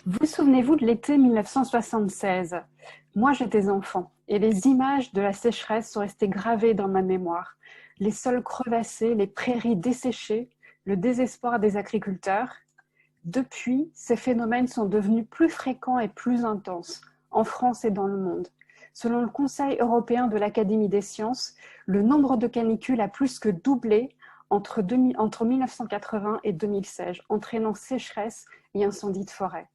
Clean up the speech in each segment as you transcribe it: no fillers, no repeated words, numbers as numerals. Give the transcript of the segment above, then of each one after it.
Vous souvenez-vous de l'été 1976? Moi, j'étais enfant et les images de la sécheresse sont restées gravées dans ma mémoire. Les sols crevassés, les prairies desséchées, le désespoir des agriculteurs. Depuis, ces phénomènes sont devenus plus fréquents et plus intenses, en France et dans le monde. Selon le Conseil européen de l'Académie des sciences, le nombre de canicules a plus que doublé entre 1980 et 2016, entraînant sécheresse et incendies de forêt.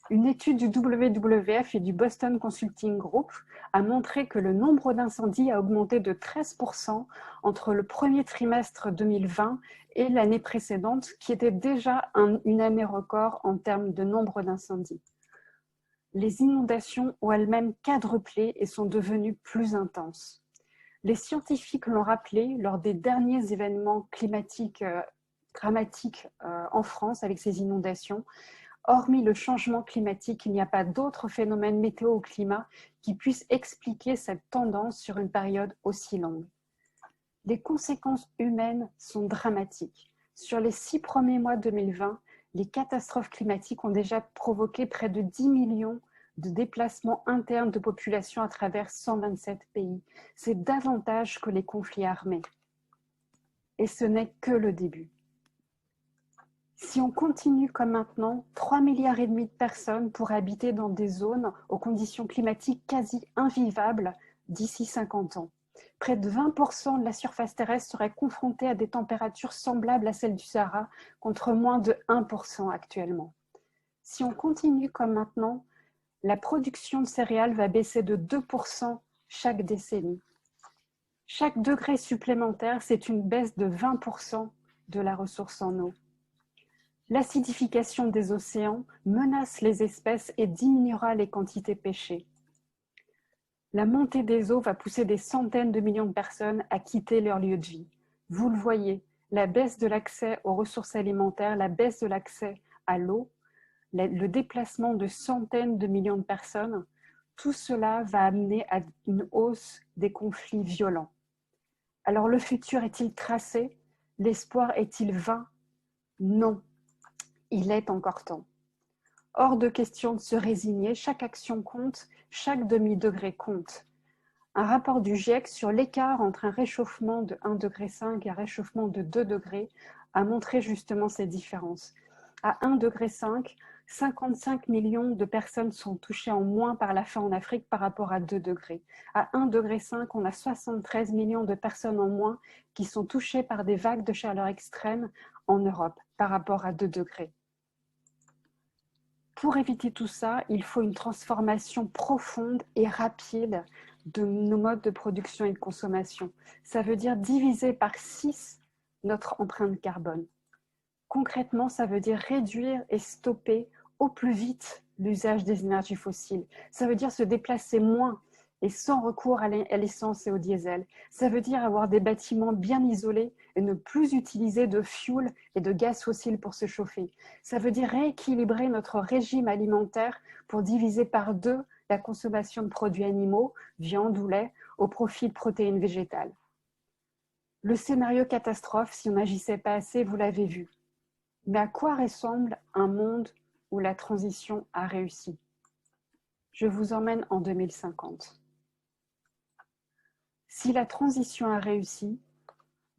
Une étude du WWF et du Boston Consulting Group a montré que le nombre d'incendies a augmenté de 13% entre le premier trimestre 2020 et l'année précédente, qui était déjà une année record en termes de nombre d'incendies. Les inondations ont elles-mêmes quadruplé et sont devenues plus intenses. Les scientifiques l'ont rappelé lors des derniers événements climatiques dramatiques en France avec ces inondations. Hormis le changement climatique, il n'y a pas d'autres phénomènes météo ou climat qui puissent expliquer cette tendance sur une période aussi longue. Les conséquences humaines sont dramatiques. Sur les 6 premiers mois 2020, les catastrophes climatiques ont déjà provoqué près de 10 millions de déplacements internes de population à travers 127 pays. C'est davantage que les conflits armés. Et ce n'est que le début. Si on continue comme maintenant, 3,5 milliards de personnes pourraient habiter dans des zones aux conditions climatiques quasi invivables d'ici 50 ans. Près de 20% de la surface terrestre serait confrontée à des températures semblables à celles du Sahara, contre moins de 1% actuellement. Si on continue comme maintenant, la production de céréales va baisser de 2% chaque décennie. Chaque degré supplémentaire, c'est une baisse de 20% de la ressource en eau. L'acidification des océans menace les espèces et diminuera les quantités pêchées. La montée des eaux va pousser des centaines de millions de personnes à quitter leur lieu de vie. Vous le voyez, la baisse de l'accès aux ressources alimentaires, la baisse de l'accès à l'eau, le déplacement de centaines de millions de personnes, tout cela va amener à une hausse des conflits violents. Alors le futur est-il tracé? L'espoir est-il vain? Non. Il est encore temps. Hors de question de se résigner, chaque action compte, chaque demi-degré compte. Un rapport du GIEC sur l'écart entre un réchauffement de 1,5 degré et un réchauffement de 2 degrés a montré justement ces différences. À 1,5 degré, 55 millions de personnes sont touchées en moins par la faim en Afrique par rapport à 2 degrés. À 1,5 degré, on a 73 millions de personnes en moins qui sont touchées par des vagues de chaleur extrême en Europe par rapport à 2 degrés. Pour éviter tout ça, il faut une transformation profonde et rapide de nos modes de production et de consommation. Ça veut dire diviser par 6 notre empreinte carbone. Concrètement, ça veut dire réduire et stopper au plus vite l'usage des énergies fossiles. Ça veut dire se déplacer moins et sans recours à l'essence et au diesel. Ça veut dire avoir des bâtiments bien isolés et ne plus utiliser de fioul et de gaz fossiles pour se chauffer. Ça veut dire rééquilibrer notre régime alimentaire pour diviser par 2 la consommation de produits animaux, viande ou lait, au profit de protéines végétales. Le scénario catastrophe, si on n'agissait pas assez, vous l'avez vu. Mais à quoi ressemble un monde où la transition a réussi? Je vous emmène en 2050. Si la transition a réussi,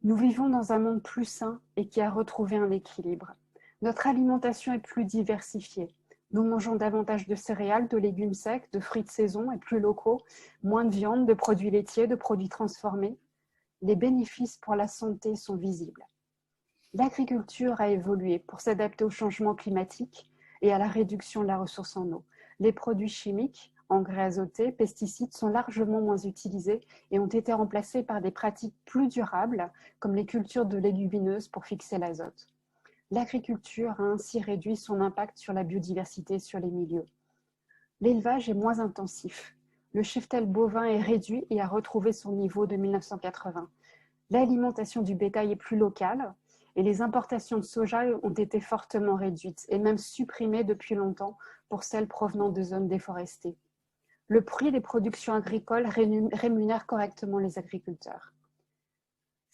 nous vivons dans un monde plus sain et qui a retrouvé un équilibre. Notre alimentation est plus diversifiée. Nous mangeons davantage de céréales, de légumes secs, de fruits de saison et plus locaux, moins de viande, de produits laitiers, de produits transformés. Les bénéfices pour la santé sont visibles. L'agriculture a évolué pour s'adapter au changement climatique et à la réduction de la ressource en eau. Les produits chimiques, engrais azotés, pesticides sont largement moins utilisés et ont été remplacés par des pratiques plus durables, comme les cultures de légumineuses pour fixer l'azote. L'agriculture a ainsi réduit son impact sur la biodiversité et sur les milieux. L'élevage est moins intensif. Le cheptel bovin est réduit et a retrouvé son niveau de 1980. L'alimentation du bétail est plus locale et les importations de soja ont été fortement réduites et même supprimées depuis longtemps pour celles provenant de zones déforestées. Le prix des productions agricoles rémunère correctement les agriculteurs.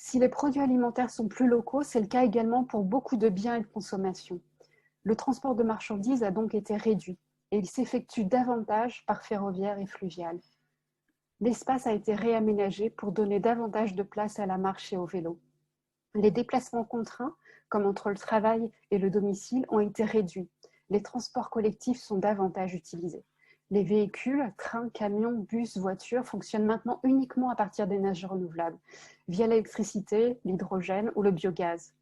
Si les produits alimentaires sont plus locaux, c'est le cas également pour beaucoup de biens et de consommation. Le transport de marchandises a donc été réduit et il s'effectue davantage par ferroviaire et fluvial. L'espace a été réaménagé pour donner davantage de place à la marche et au vélo. Les déplacements contraints, comme entre le travail et le domicile, ont été réduits. Les transports collectifs sont davantage utilisés. Les véhicules, trains, camions, bus, voitures fonctionnent maintenant uniquement à partir d'énergies renouvelables, via l'électricité, l'hydrogène ou le biogaz.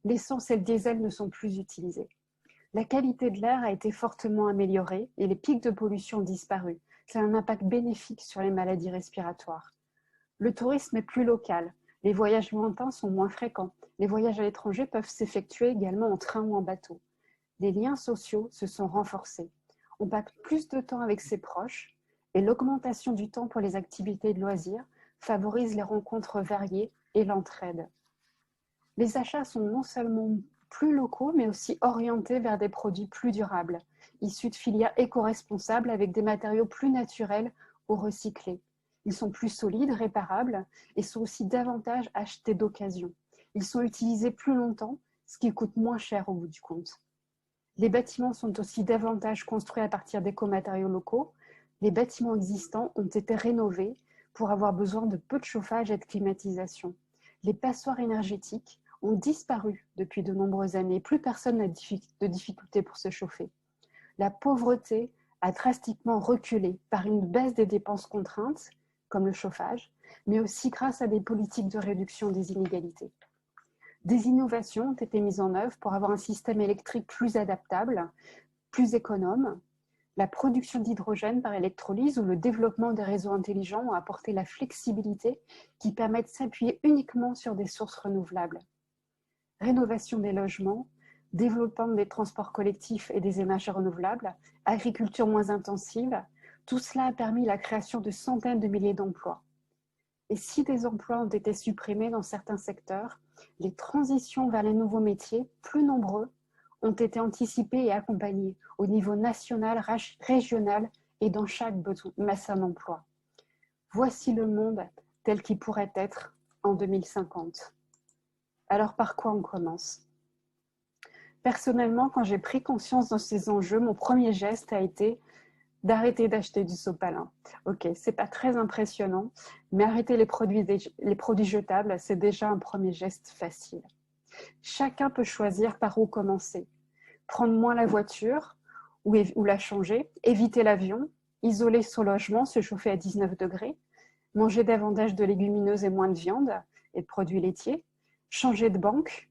L'essence et le diesel ne sont plus utilisés. La qualité de l'air a été fortement améliorée et les pics de pollution ont disparu. C'est un impact bénéfique sur les maladies respiratoires. Le tourisme est plus local. Les voyages lointains sont moins fréquents. Les voyages à l'étranger peuvent s'effectuer également en train ou en bateau. Les liens sociaux se sont renforcés. On passe plus de temps avec ses proches et l'augmentation du temps pour les activités de loisirs favorise les rencontres variées et l'entraide. Les achats sont non seulement plus locaux, mais aussi orientés vers des produits plus durables, issus de filières éco-responsables avec des matériaux plus naturels ou recyclés. Ils sont plus solides, réparables et sont aussi davantage achetés d'occasion. Ils sont utilisés plus longtemps, ce qui coûte moins cher au bout du compte. Les bâtiments sont aussi davantage construits à partir d'éco-matériaux locaux. Les bâtiments existants ont été rénovés pour avoir besoin de peu de chauffage et de climatisation. Les passoires énergétiques ont disparu depuis de nombreuses années. Plus personne n'a de difficulté pour se chauffer. La pauvreté a drastiquement reculé par une baisse des dépenses contraintes, comme le chauffage, mais aussi grâce à des politiques de réduction des inégalités. Des innovations ont été mises en œuvre pour avoir un système électrique plus adaptable, plus économe. La production d'hydrogène par électrolyse ou le développement des réseaux intelligents ont apporté la flexibilité qui permet de s'appuyer uniquement sur des sources renouvelables. Rénovation des logements, développement des transports collectifs et des énergies renouvelables, agriculture moins intensive, tout cela a permis la création de centaines de milliers d'emplois. Et si des emplois ont été supprimés dans certains secteurs, les transitions vers les nouveaux métiers, plus nombreux, ont été anticipées et accompagnées au niveau national, régional et dans chaque bassin d'emploi. Voici le monde tel qu'il pourrait être en 2050. Alors par quoi on commence ? Personnellement, quand j'ai pris conscience de ces enjeux, mon premier geste a été d'arrêter d'acheter du sopalin. Ok, c'est pas très impressionnant, mais arrêter les produits jetables, c'est déjà un premier geste facile. Chacun peut choisir par où commencer. Prendre moins la voiture ou la changer, éviter l'avion, isoler son logement, se chauffer à 19 degrés, manger davantage de légumineuses et moins de viande et de produits laitiers, changer de banque.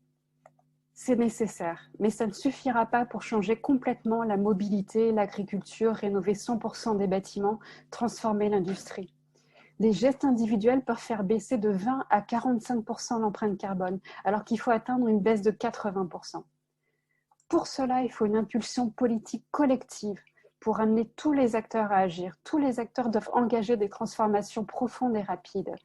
C'est nécessaire, mais ça ne suffira pas pour changer complètement la mobilité, l'agriculture, rénover 100% des bâtiments, transformer l'industrie. Les gestes individuels peuvent faire baisser de 20 à 45% l'empreinte carbone, alors qu'il faut atteindre une baisse de 80%. Pour cela, il faut une impulsion politique collective pour amener tous les acteurs à agir. Tous les acteurs doivent engager des transformations profondes et rapides.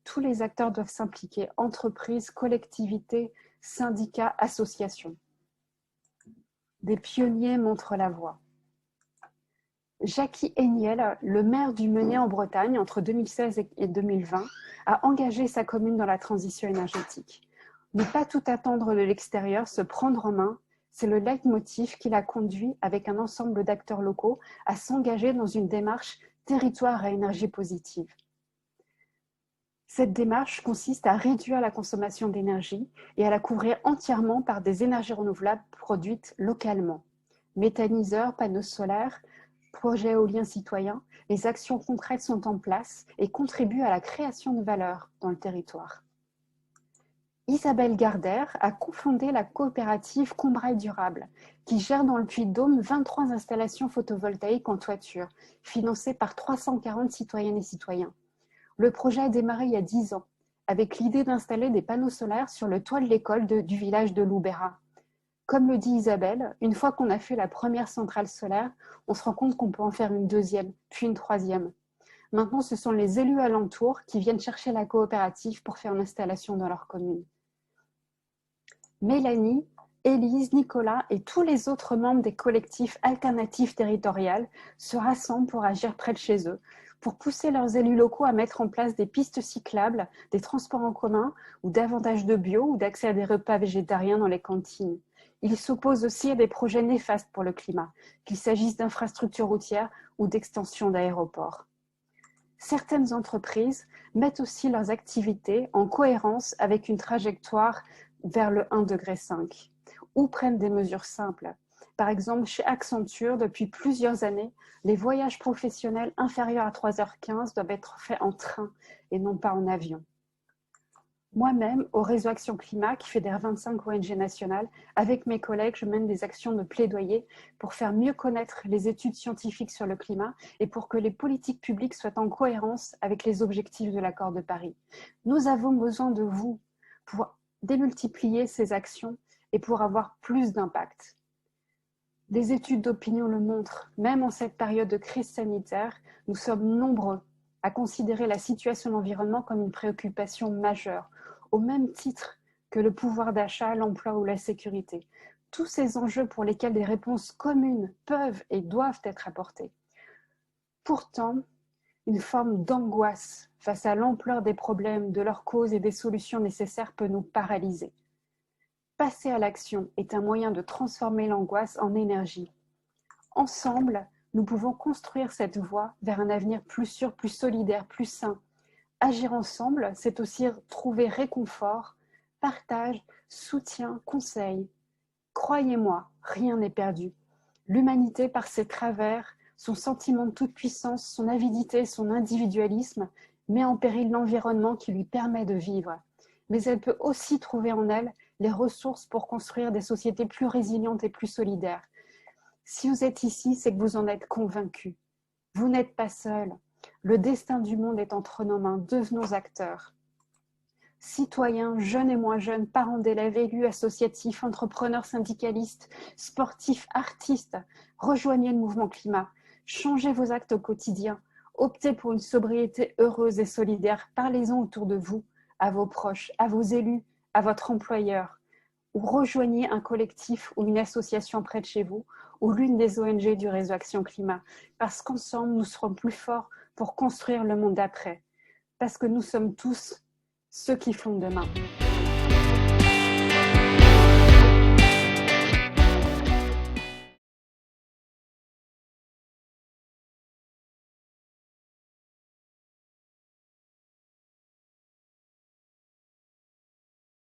Tous les acteurs doivent s'impliquer, entreprises, collectivités, syndicats, associations. Des pionniers montrent la voie. Jackie Heniel, le maire du Menet en Bretagne entre 2016 et 2020, a engagé sa commune dans la transition énergétique. Ne pas tout attendre de l'extérieur, se prendre en main, c'est le leitmotiv qui l'a conduit, avec un ensemble d'acteurs locaux, à s'engager dans une démarche territoire à énergie positive. Cette démarche consiste à réduire la consommation d'énergie et à la couvrir entièrement par des énergies renouvelables produites localement. Méthaniseurs, panneaux solaires, projets éoliens citoyens, les actions concrètes sont en place et contribuent à la création de valeur dans le territoire. Isabelle Gardère a cofondé la coopérative Combraille Durable, qui gère dans le Puy-de-Dôme 23 installations photovoltaïques en toiture, financées par 340 citoyennes et citoyens. Le projet a démarré il y a 10 ans, avec l'idée d'installer des panneaux solaires sur le toit de l'école du village de Loubera. Comme le dit Isabelle, une fois qu'on a fait la première centrale solaire, on se rend compte qu'on peut en faire une deuxième, puis une troisième. Maintenant, ce sont les élus alentours qui viennent chercher la coopérative pour faire une installation dans leur commune. Mélanie, Élise, Nicolas et tous les autres membres des collectifs alternatifs territoriales se rassemblent pour agir près de chez eux, pour pousser leurs élus locaux à mettre en place des pistes cyclables, des transports en commun ou davantage de bio ou d'accès à des repas végétariens dans les cantines. Ils s'opposent aussi à des projets néfastes pour le climat, qu'il s'agisse d'infrastructures routières ou d'extension d'aéroports. Certaines entreprises mettent aussi leurs activités en cohérence avec une trajectoire vers le 1,5 degré ou prennent des mesures simples. Par exemple, chez Accenture, depuis plusieurs années, les voyages professionnels inférieurs à 3h15 doivent être faits en train et non pas en avion. Moi-même, au Réseau Action Climat, qui fédère 25 ONG nationales, avec mes collègues, je mène des actions de plaidoyer pour faire mieux connaître les études scientifiques sur le climat et pour que les politiques publiques soient en cohérence avec les objectifs de l'accord de Paris. Nous avons besoin de vous pour démultiplier ces actions et pour avoir plus d'impact. Les études d'opinion le montrent, même en cette période de crise sanitaire, nous sommes nombreux à considérer la situation de l'environnement comme une préoccupation majeure, au même titre que le pouvoir d'achat, l'emploi ou la sécurité. Tous ces enjeux pour lesquels des réponses communes peuvent et doivent être apportées. Pourtant, une forme d'angoisse face à l'ampleur des problèmes, de leurs causes et des solutions nécessaires peut nous paralyser. Passer à l'action est un moyen de transformer l'angoisse en énergie. Ensemble, nous pouvons construire cette voie vers un avenir plus sûr, plus solidaire, plus sain. Agir ensemble, c'est aussi trouver réconfort, partage, soutien, conseil. Croyez-moi, rien n'est perdu. L'humanité, par ses travers, son sentiment de toute puissance, son avidité, son individualisme, met en péril l'environnement qui lui permet de vivre. Mais elle peut aussi trouver en elle les ressources pour construire des sociétés plus résilientes et plus solidaires. Si vous êtes ici, c'est que vous en êtes convaincus. Vous n'êtes pas seul. Le destin du monde est entre nos mains. Devenons acteurs. Citoyens, jeunes et moins jeunes, parents d'élèves, élus, associatifs, entrepreneurs, syndicalistes, sportifs, artistes, rejoignez le mouvement climat. Changez vos actes au quotidien. Optez pour une sobriété heureuse et solidaire. Parlez-en autour de vous, à vos proches, à vos élus, à votre employeur. Ou rejoignez un collectif ou une association près de chez vous, ou l'une des ONG du Réseau Action Climat, parce qu'ensemble, nous serons plus forts pour construire le monde d'après, parce que nous sommes tous ceux qui font demain.